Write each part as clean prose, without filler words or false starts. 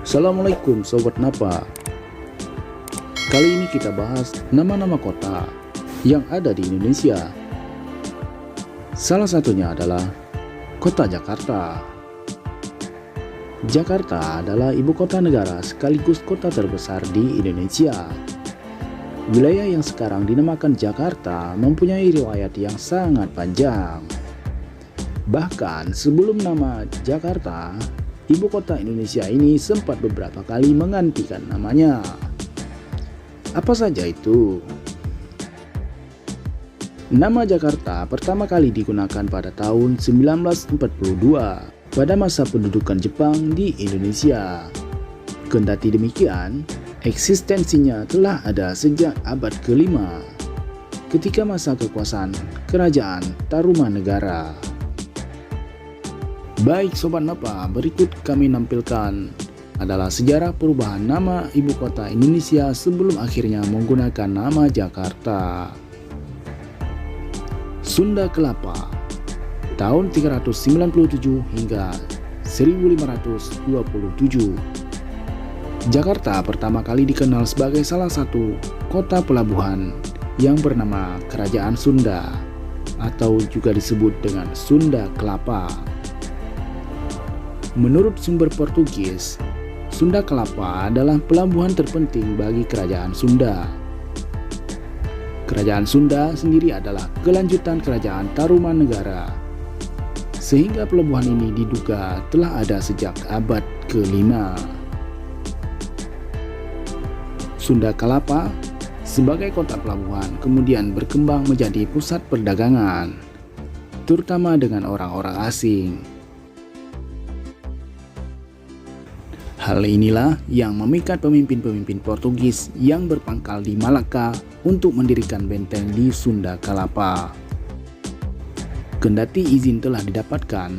Assalamualaikum Sobat Napa. Kali ini kita bahas nama-nama kota yang ada di Indonesia. Salah satunya adalah Kota Jakarta. Jakarta adalah ibu kota negara sekaligus kota terbesar di Indonesia. Wilayah yang sekarang dinamakan Jakarta mempunyai riwayat yang sangat panjang. Bahkan sebelum nama Jakarta, ibu kota Indonesia ini sempat beberapa kali menggantikan namanya. Apa saja itu? Nama Jakarta pertama kali digunakan pada tahun 1942 pada masa pendudukan Jepang di Indonesia. Kendati demikian, eksistensinya telah ada sejak abad ke-5 ketika masa kekuasaan Kerajaan Tarumanegara. Baik Sobat Napa, berikut kami nampilkan adalah sejarah perubahan nama ibu kota Indonesia sebelum akhirnya menggunakan nama Jakarta. Sunda Kelapa tahun 397 hingga 1527. Jakarta pertama kali dikenal sebagai salah satu kota pelabuhan yang bernama Kerajaan Sunda atau juga disebut dengan Sunda Kelapa. Menurut sumber Portugis, Sunda Kelapa adalah pelabuhan terpenting bagi Kerajaan Sunda. Kerajaan Sunda sendiri adalah kelanjutan Kerajaan Tarumanegara, sehingga pelabuhan ini diduga telah ada sejak abad ke-5. Sunda Kelapa sebagai kota pelabuhan kemudian berkembang menjadi pusat perdagangan, terutama dengan orang-orang asing. Hal inilah yang memikat pemimpin-pemimpin Portugis yang berpangkal di Malaka untuk mendirikan benteng di Sunda Kelapa. Kendati izin telah didapatkan,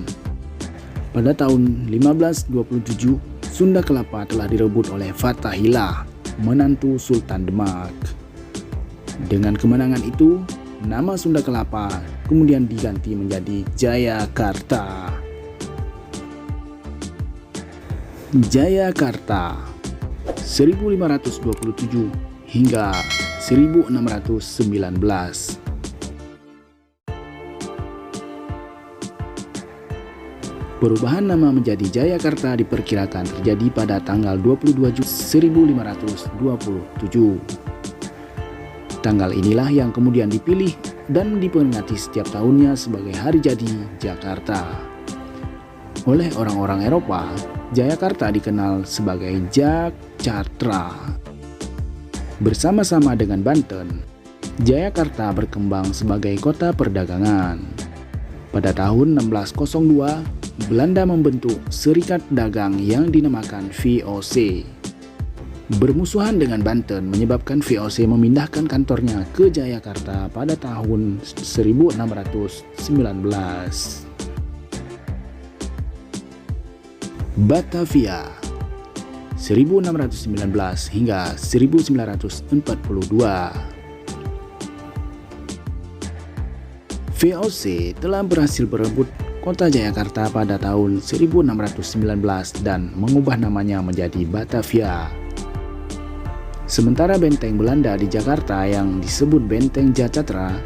pada tahun 1527 Sunda Kelapa telah direbut oleh Fathahillah, menantu Sultan Demak. Dengan kemenangan itu, nama Sunda Kelapa kemudian diganti menjadi Jayakarta. Jayakarta 1527 hingga 1619. Perubahan nama menjadi Jayakarta diperkirakan terjadi pada tanggal 22 Juli 1527. Tanggal inilah yang kemudian dipilih dan diperingati setiap tahunnya sebagai hari jadi Jakarta. Oleh orang-orang Eropa, Jayakarta dikenal sebagai Jakcatra. Bersama-sama dengan Banten, Jayakarta berkembang sebagai kota perdagangan. Pada tahun 1602, Belanda membentuk serikat dagang yang dinamakan VOC. Bermusuhan dengan Banten menyebabkan VOC memindahkan kantornya ke Jayakarta pada tahun 1619. Batavia 1619 hingga 1942. VOC telah berhasil berebut kota Jayakarta pada tahun 1619 dan mengubah namanya menjadi Batavia. Sementara benteng Belanda di Jakarta yang disebut Benteng Jacatra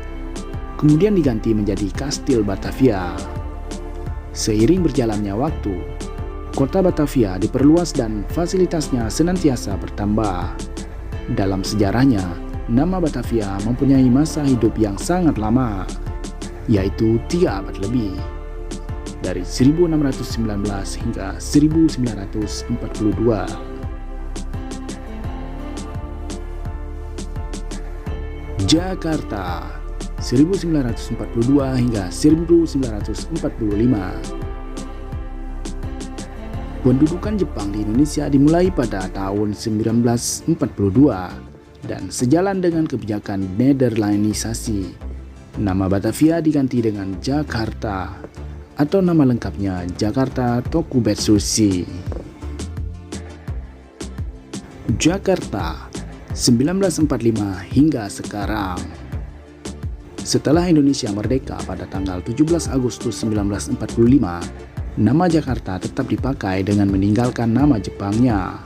kemudian diganti menjadi Kastil Batavia. Seiring berjalannya waktu, kota Batavia diperluas dan fasilitasnya senantiasa bertambah. Dalam sejarahnya, nama Batavia mempunyai masa hidup yang sangat lama, yaitu 3 abad lebih, dari 1619 hingga 1942. Jakarta 1942 hingga 1945. Pendudukan Jepang di Indonesia dimulai pada tahun 1942 dan sejalan dengan kebijakan Nederlandisasi, nama Batavia diganti dengan Jakarta atau nama lengkapnya Jakarta Tokubetsushi. Jakarta 1945 hingga sekarang. Setelah Indonesia merdeka pada tanggal 17 Agustus 1945, nama Jakarta tetap dipakai dengan meninggalkan nama Jepangnya.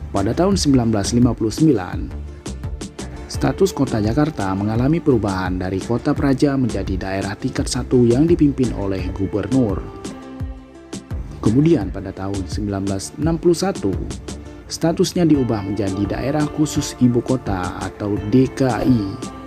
Pada tahun 1959, status kota Jakarta mengalami perubahan dari kota praja menjadi daerah tingkat 1 yang dipimpin oleh gubernur. Kemudian pada tahun 1961, statusnya diubah menjadi daerah khusus ibu kota atau DKI.